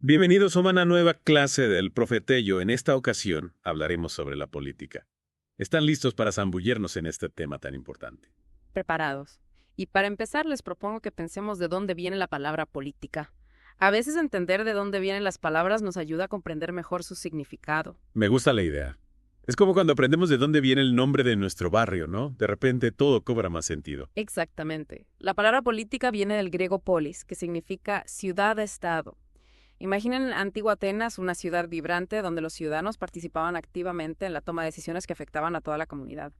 Bienvenidos a una nueva clase del Profetello. En esta ocasión hablaremos sobre la política. ¿Están listos para zambullirnos en este tema tan importante? Preparados. Y para empezar, les propongo que pensemos de dónde viene la palabra política. A veces entender de dónde vienen las palabras nos ayuda a comprender mejor su significado. Me gusta la idea. Es como cuando aprendemos de dónde viene el nombre de nuestro barrio, ¿no? De repente todo cobra más sentido. Exactamente. La palabra política viene del griego polis, que significa ciudad-estado. Imaginen antigua Atenas, una ciudad vibrante donde los ciudadanos participaban activamente en la toma de decisiones que afectaban a toda la comunidad.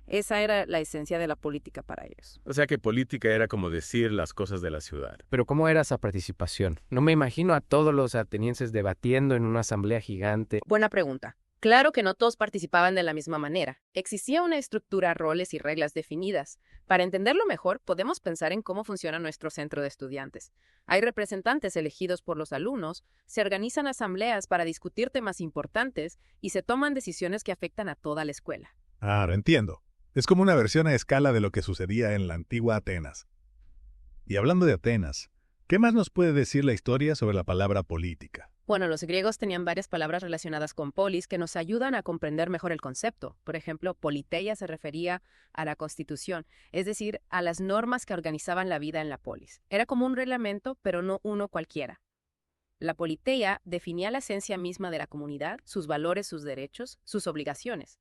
Esa era la esencia de la política para ellos. O sea que política era como decir las cosas de la ciudad. Pero ¿cómo era esa participación? No me imagino a todos los atenienses debatiendo en una asamblea gigante. Buena pregunta. Claro que no todos participaban de la misma manera. Existía una estructura, roles y reglas definidas. Para entenderlo mejor, podemos pensar en cómo funciona nuestro centro de estudiantes. Hay representantes elegidos por los alumnos, se organizan asambleas para discutir temas importantes y se toman decisiones que afectan a toda la escuela. Ahora entiendo. Es como una versión a escala de lo que sucedía en la antigua Atenas. Y hablando de Atenas, ¿qué más nos puede decir la historia sobre la palabra política? Bueno, los griegos tenían varias palabras relacionadas con polis que nos ayudan a comprender mejor el concepto. Por ejemplo, politeia se refería a la constitución, es decir, a las normas que organizaban la vida en la polis. Era como un reglamento, pero no uno cualquiera. La politeia definía la esencia misma de la comunidad, sus valores, sus derechos, sus obligaciones.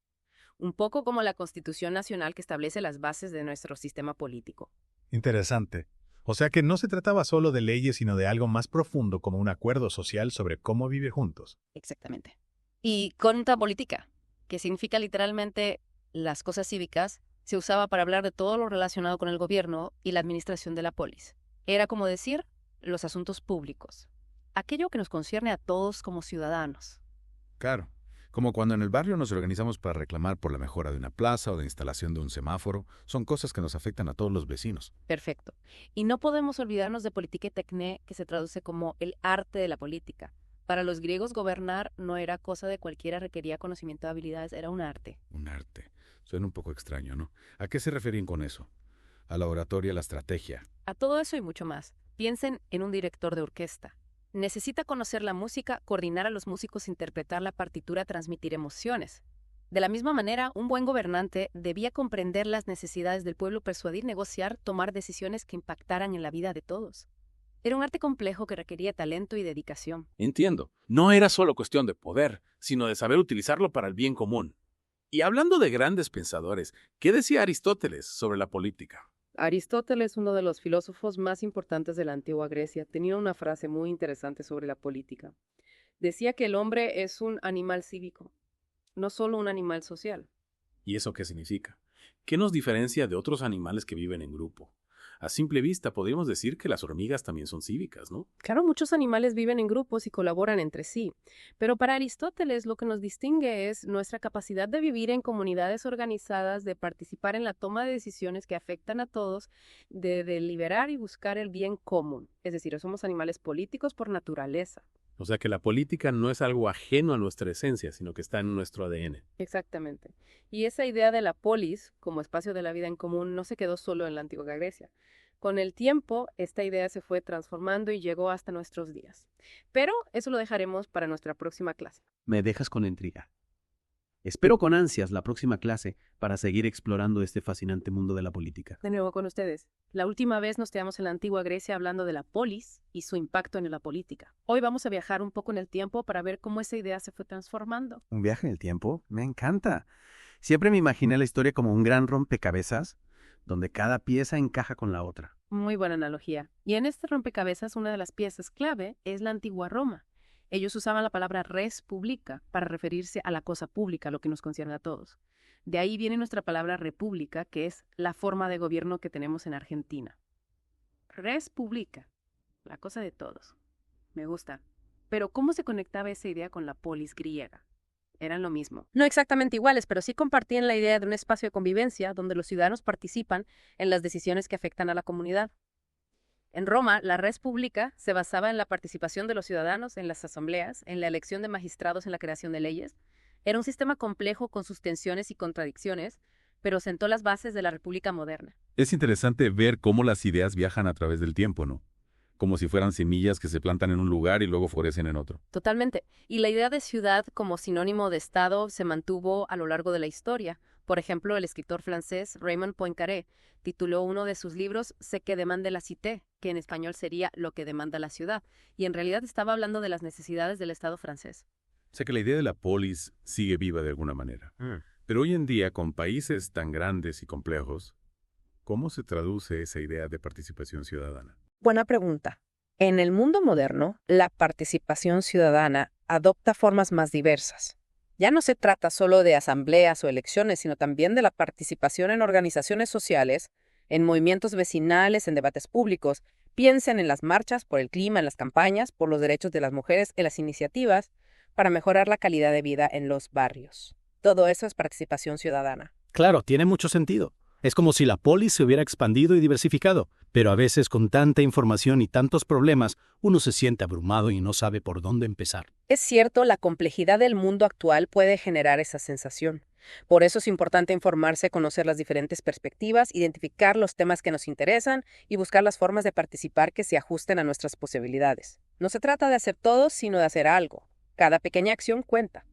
Un poco como la Constitución Nacional que establece las bases de nuestro sistema político. Interesante. O sea que no se trataba solo de leyes, sino de algo más profundo como un acuerdo social sobre cómo vivir juntos. Exactamente. Y conta política, que significa literalmente las cosas cívicas, se usaba para hablar de todo lo relacionado con el gobierno y la administración de la polis. Era como decir los asuntos públicos, aquello que nos concierne a todos como ciudadanos. Claro, como cuando en el barrio nos organizamos para reclamar por la mejora de una plaza o de instalación de un semáforo, son cosas que nos afectan a todos los vecinos. Perfecto. Y no podemos olvidarnos de politique techné, que se traduce como el arte de la política. Para los griegos, gobernar no era cosa de cualquiera, requería conocimiento de habilidades, era un arte. Un arte. Suena un poco extraño, ¿no? ¿A qué se referían con eso? A la oratoria, a la estrategia. A todo eso y mucho más. Piensen en un director de orquesta. Necesita conocer la música, coordinar a los músicos, interpretar la partitura, transmitir emociones. De la misma manera, un buen gobernante debía comprender las necesidades del pueblo, persuadir, negociar, tomar decisiones que impactaran en la vida de todos. Era un arte complejo que requería talento y dedicación. Entiendo. No era solo cuestión de poder, sino de saber utilizarlo para el bien común. Y hablando de grandes pensadores, ¿qué decía Aristóteles sobre la política? Aristóteles, uno de los filósofos más importantes de la antigua Grecia, tenía una frase muy interesante sobre la política. Decía que el hombre es un animal cívico, no solo un animal social. ¿Y eso qué significa? ¿Qué nos diferencia de otros animales que viven en grupo? A simple vista podríamos decir que las hormigas también son cívicas, ¿no? Claro, muchos animales viven en grupos y colaboran entre sí, pero para Aristóteles lo que nos distingue es nuestra capacidad de vivir en comunidades organizadas, de participar en la toma de decisiones que afectan a todos, de deliberar y buscar el bien común. Es decir, somos animales políticos por naturaleza. O sea que la política no es algo ajeno a nuestra esencia, sino que está en nuestro ADN. Exactamente. Y esa idea de la polis como espacio de la vida en común no se quedó solo en la antigua Grecia. Con el tiempo, esta idea se fue transformando y llegó hasta nuestros días. Pero eso lo dejaremos para nuestra próxima clase. Me dejas con intriga. Espero con ansias la próxima clase para seguir explorando este fascinante mundo de la política. De nuevo con ustedes. La última vez nos quedamos en la antigua Grecia hablando de la polis y su impacto en la política. Hoy vamos a viajar un poco en el tiempo para ver cómo esa idea se fue transformando. ¿Un viaje en el tiempo? Me encanta. Siempre me imaginé la historia como un gran rompecabezas donde cada pieza encaja con la otra. Muy buena analogía. Y en este rompecabezas, una de las piezas clave es la antigua Roma. Ellos usaban la palabra res publica para referirse a la cosa pública, lo que nos concierne a todos. De ahí viene nuestra palabra república, que es la forma de gobierno que tenemos en Argentina. Res publica, la cosa de todos. Me gusta. Pero ¿cómo se conectaba esa idea con la polis griega? Eran lo mismo. No exactamente iguales, pero sí compartían la idea de un espacio de convivencia donde los ciudadanos participan en las decisiones que afectan a la comunidad. En Roma, la res publica se basaba en la participación de los ciudadanos en las asambleas, en la elección de magistrados, en la creación de leyes. Era un sistema complejo con sus tensiones y contradicciones, pero sentó las bases de la república moderna. Es interesante ver cómo las ideas viajan a través del tiempo, ¿no? como si fueran semillas que se plantan en un lugar y luego florecen en otro. Totalmente. Y la idea de ciudad como sinónimo de Estado se mantuvo a lo largo de la historia. Por ejemplo, el escritor francés Raymond Poincaré tituló uno de sus libros Ce que demande la cité, que en español sería Lo que demanda la ciudad, y en realidad estaba hablando de las necesidades del Estado francés. Sé que la idea de la polis sigue viva de alguna manera. Pero hoy en día, con países tan grandes y complejos, ¿cómo se traduce esa idea de participación ciudadana? Buena pregunta. En el mundo moderno, la participación ciudadana adopta formas más diversas. Ya no se trata solo de asambleas o elecciones, sino también de la participación en organizaciones sociales, en movimientos vecinales, en debates públicos. Piensen en las marchas por el clima, en las campañas, por los derechos de las mujeres, en las iniciativas para mejorar la calidad de vida en los barrios. Todo eso es participación ciudadana. Claro, tiene mucho sentido. Es como si la polis se hubiera expandido y diversificado, pero a veces con tanta información y tantos problemas, uno se siente abrumado y no sabe por dónde empezar. Es cierto, la complejidad del mundo actual puede generar esa sensación. Por eso es importante informarse, conocer las diferentes perspectivas, identificar los temas que nos interesan y buscar las formas de participar que se ajusten a nuestras posibilidades. No se trata de hacer todo, sino de hacer algo. Cada pequeña acción cuenta.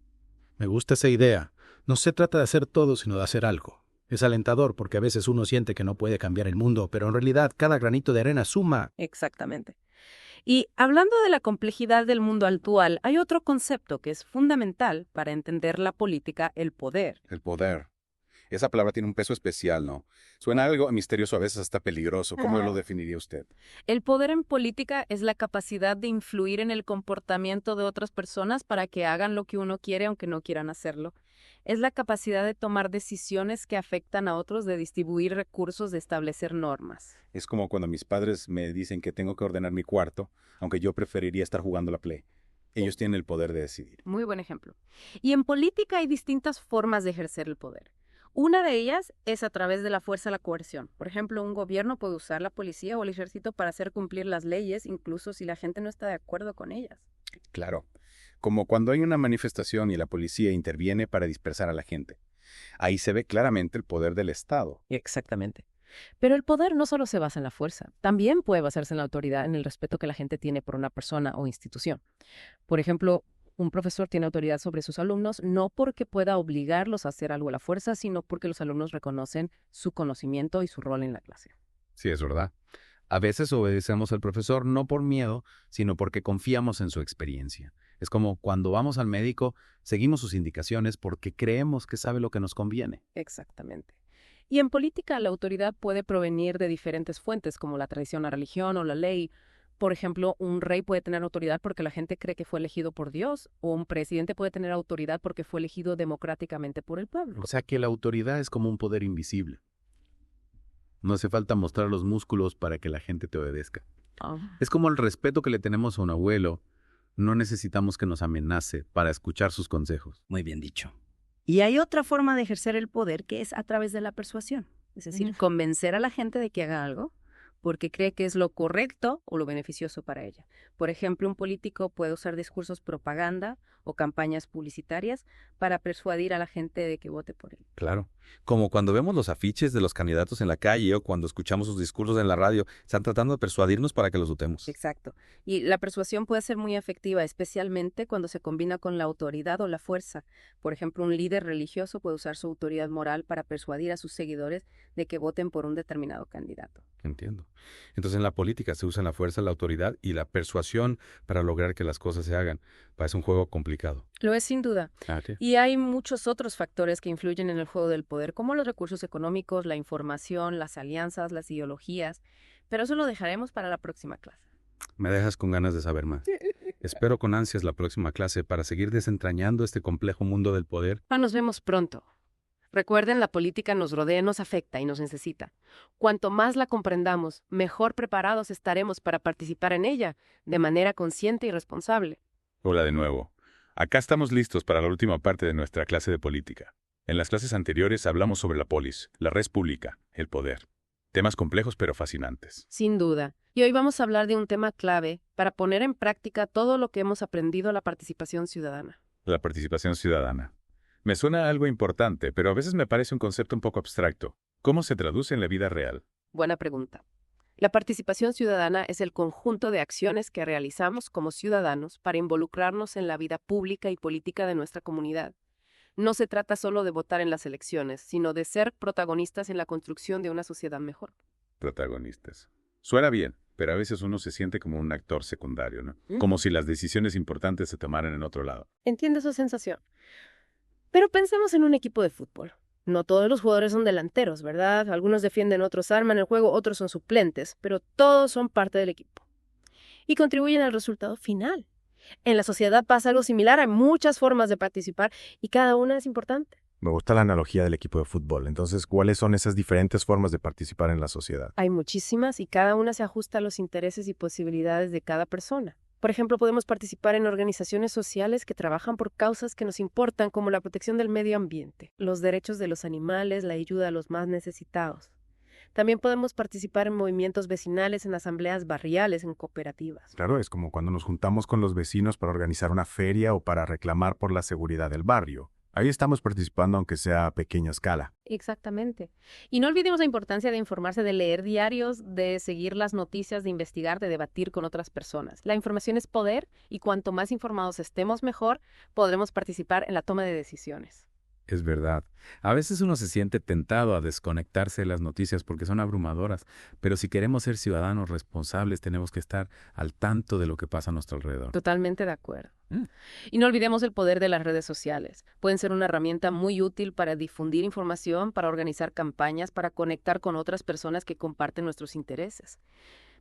Me gusta esa idea. No se trata de hacer todo, sino de hacer algo. Es alentador porque a veces uno siente que no puede cambiar el mundo, pero en realidad cada granito de arena suma. Exactamente. Y hablando de la complejidad del mundo actual, hay otro concepto que es fundamental para entender la política, el poder. El poder. Esa palabra tiene un peso especial, ¿no? Suena algo misterioso, a veces hasta peligroso. ¿Cómo lo definiría usted? El poder en política es la capacidad de influir en el comportamiento de otras personas para que hagan lo que uno quiere aunque no quieran hacerlo. Es la capacidad de tomar decisiones que afectan a otros, de distribuir recursos, de establecer normas. Es como cuando mis padres me dicen que tengo que ordenar mi cuarto, aunque yo preferiría estar jugando la Play. Ellos tienen el poder de decidir. Muy buen ejemplo. Y en política hay distintas formas de ejercer el poder. Una de ellas es a través de la fuerza o la coerción. Por ejemplo, un gobierno puede usar la policía o el ejército para hacer cumplir las leyes, incluso si la gente no está de acuerdo con ellas. Claro, como cuando hay una manifestación y la policía interviene para dispersar a la gente. Ahí se ve claramente el poder del Estado. Exactamente. Pero el poder no solo se basa en la fuerza, también puede basarse en la autoridad, en el respeto que la gente tiene por una persona o institución. Por ejemplo, un profesor tiene autoridad sobre sus alumnos no porque pueda obligarlos a hacer algo a la fuerza, sino porque los alumnos reconocen su conocimiento y su rol en la clase. Sí, es verdad. A veces obedecemos al profesor no por miedo, sino porque confiamos en su experiencia. Es como cuando vamos al médico, seguimos sus indicaciones porque creemos que sabe lo que nos conviene. Exactamente. Y en política la autoridad puede provenir de diferentes fuentes, como la tradición, la religión o la ley. Por ejemplo, un rey puede tener autoridad porque la gente cree que fue elegido por Dios, o un presidente puede tener autoridad porque fue elegido democráticamente por el pueblo. O sea que la autoridad es como un poder invisible. No hace falta mostrar los músculos para que la gente te obedezca. Es como el respeto que le tenemos a un abuelo. No necesitamos que nos amenace para escuchar sus consejos. Muy bien dicho. Y hay otra forma de ejercer el poder que es a través de la persuasión. Es decir, convencer a la gente de que haga algo porque cree que es lo correcto o lo beneficioso para ella. Por ejemplo, un político puede usar discursos propaganda o campañas publicitarias para persuadir a la gente de que vote por él. Claro, como cuando vemos los afiches de los candidatos en la calle o cuando escuchamos sus discursos en la radio, están tratando de persuadirnos para que los votemos. Exacto. Y la persuasión puede ser muy efectiva, especialmente cuando se combina con la autoridad o la fuerza. Por ejemplo, un líder religioso puede usar su autoridad moral para persuadir a sus seguidores de que voten por un determinado candidato. Entiendo. Entonces en la política se usan la fuerza, la autoridad y la persuasión para lograr que las cosas se hagan. Parece un juego complicado. Lo es sin duda. Sí. Y hay muchos otros factores que influyen en el juego del poder, como los recursos económicos, la información, las alianzas, las ideologías. Pero eso lo dejaremos para la próxima clase. Me dejas con ganas de saber más. Espero con ansias la próxima clase para seguir desentrañando este complejo mundo del poder. Nos vemos pronto. Recuerden, la política nos rodea, nos afecta y nos necesita. Cuanto más la comprendamos, mejor preparados estaremos para participar en ella de manera consciente y responsable. Hola de nuevo. Acá estamos listos para la última parte de nuestra clase de política. En las clases anteriores hablamos sobre la polis, la res pública, el poder. Temas complejos pero fascinantes. Sin duda. Y hoy vamos a hablar de un tema clave para poner en práctica todo lo que hemos aprendido, la participación ciudadana. La participación ciudadana. Me suena algo importante, pero a veces me parece un concepto un poco abstracto. ¿Cómo se traduce en la vida real? Buena pregunta. La participación ciudadana es el conjunto de acciones que realizamos como ciudadanos para involucrarnos en la vida pública y política de nuestra comunidad. No se trata solo de votar en las elecciones, sino de ser protagonistas en la construcción de una sociedad mejor. Protagonistas. Suena bien, pero a veces uno se siente como un actor secundario, ¿no? Como si las decisiones importantes se tomaran en otro lado. Entiendo esa sensación. Pero pensemos en un equipo de fútbol. No todos los jugadores son delanteros, ¿verdad? Algunos defienden, otros arman el juego, otros son suplentes, pero todos son parte del equipo. Y contribuyen al resultado final. En la sociedad pasa algo similar, hay muchas formas de participar y cada una es importante. Me gusta la analogía del equipo de fútbol. Entonces, ¿cuáles son esas diferentes formas de participar en la sociedad? Hay muchísimas y cada una se ajusta a los intereses y posibilidades de cada persona. Por ejemplo, podemos participar en organizaciones sociales que trabajan por causas que nos importan, como la protección del medio ambiente, los derechos de los animales, la ayuda a los más necesitados. También podemos participar en movimientos vecinales, en asambleas barriales, en cooperativas. Claro, es como cuando nos juntamos con los vecinos para organizar una feria o para reclamar por la seguridad del barrio. Ahí estamos participando, aunque sea a pequeña escala. Exactamente. Y no olvidemos la importancia de informarse, de leer diarios, de seguir las noticias, de investigar, de debatir con otras personas. La información es poder y cuanto más informados estemos mejor, podremos participar en la toma de decisiones. Es verdad. A veces uno se siente tentado a desconectarse de las noticias porque son abrumadoras, pero si queremos ser ciudadanos responsables tenemos que estar al tanto de lo que pasa a nuestro alrededor. Totalmente de acuerdo. Y no olvidemos el poder de las redes sociales. Pueden ser una herramienta muy útil para difundir información, para organizar campañas, para conectar con otras personas que comparten nuestros intereses.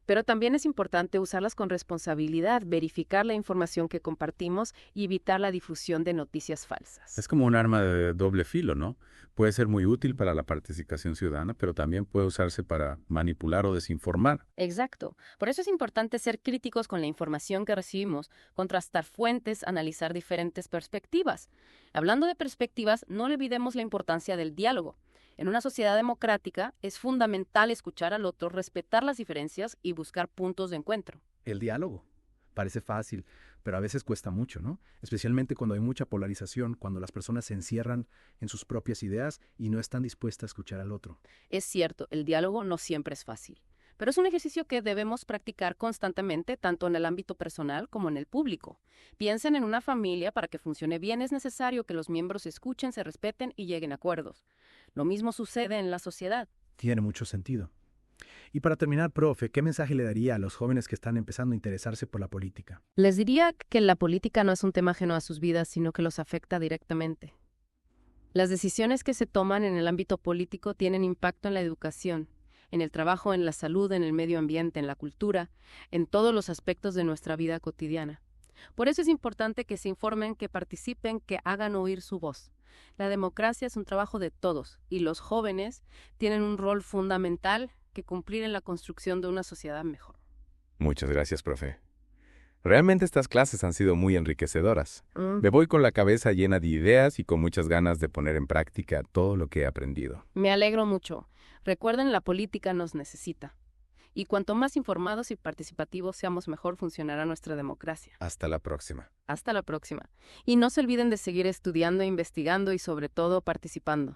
Pero también es importante usarlas con responsabilidad, verificar la información que compartimos y evitar la difusión de noticias falsas. Es como un arma de doble filo, ¿no? Puede ser muy útil para la participación ciudadana, pero también puede usarse para manipular o desinformar. Exacto. Por eso es importante ser críticos con la información que recibimos, contrastar fuentes, analizar diferentes perspectivas. Hablando de perspectivas, no olvidemos la importancia del diálogo. En una sociedad democrática es fundamental escuchar al otro, respetar las diferencias y buscar puntos de encuentro. El diálogo. Parece fácil, pero a veces cuesta mucho, ¿no? Especialmente cuando hay mucha polarización, cuando las personas se encierran en sus propias ideas y no están dispuestas a escuchar al otro. Es cierto, el diálogo no siempre es fácil, pero es un ejercicio que debemos practicar constantemente, tanto en el ámbito personal como en el público. Piensen en una familia, para que funcione bien es necesario que los miembros se escuchen, se respeten y lleguen a acuerdos. Lo mismo sucede en la sociedad. Tiene mucho sentido. Y para terminar, profe, ¿qué mensaje le daría a los jóvenes que están empezando a interesarse por la política? Les diría que la política no es un tema ajeno a sus vidas, sino que los afecta directamente. Las decisiones que se toman en el ámbito político tienen impacto en la educación, en el trabajo, en la salud, en el medio ambiente, en la cultura, en todos los aspectos de nuestra vida cotidiana. Por eso es importante que se informen, que participen, que hagan oír su voz. La democracia es un trabajo de todos y los jóvenes tienen un rol fundamental que cumplir en la construcción de una sociedad mejor. Muchas gracias, profe. Realmente estas clases han sido muy enriquecedoras. Me voy con la cabeza llena de ideas y con muchas ganas de poner en práctica todo lo que he aprendido. Me alegro mucho. Recuerden, la política nos necesita. Y cuanto más informados y participativos seamos, mejor funcionará nuestra democracia. Hasta la próxima. Hasta la próxima. Y no se olviden de seguir estudiando, investigando y sobre todo participando.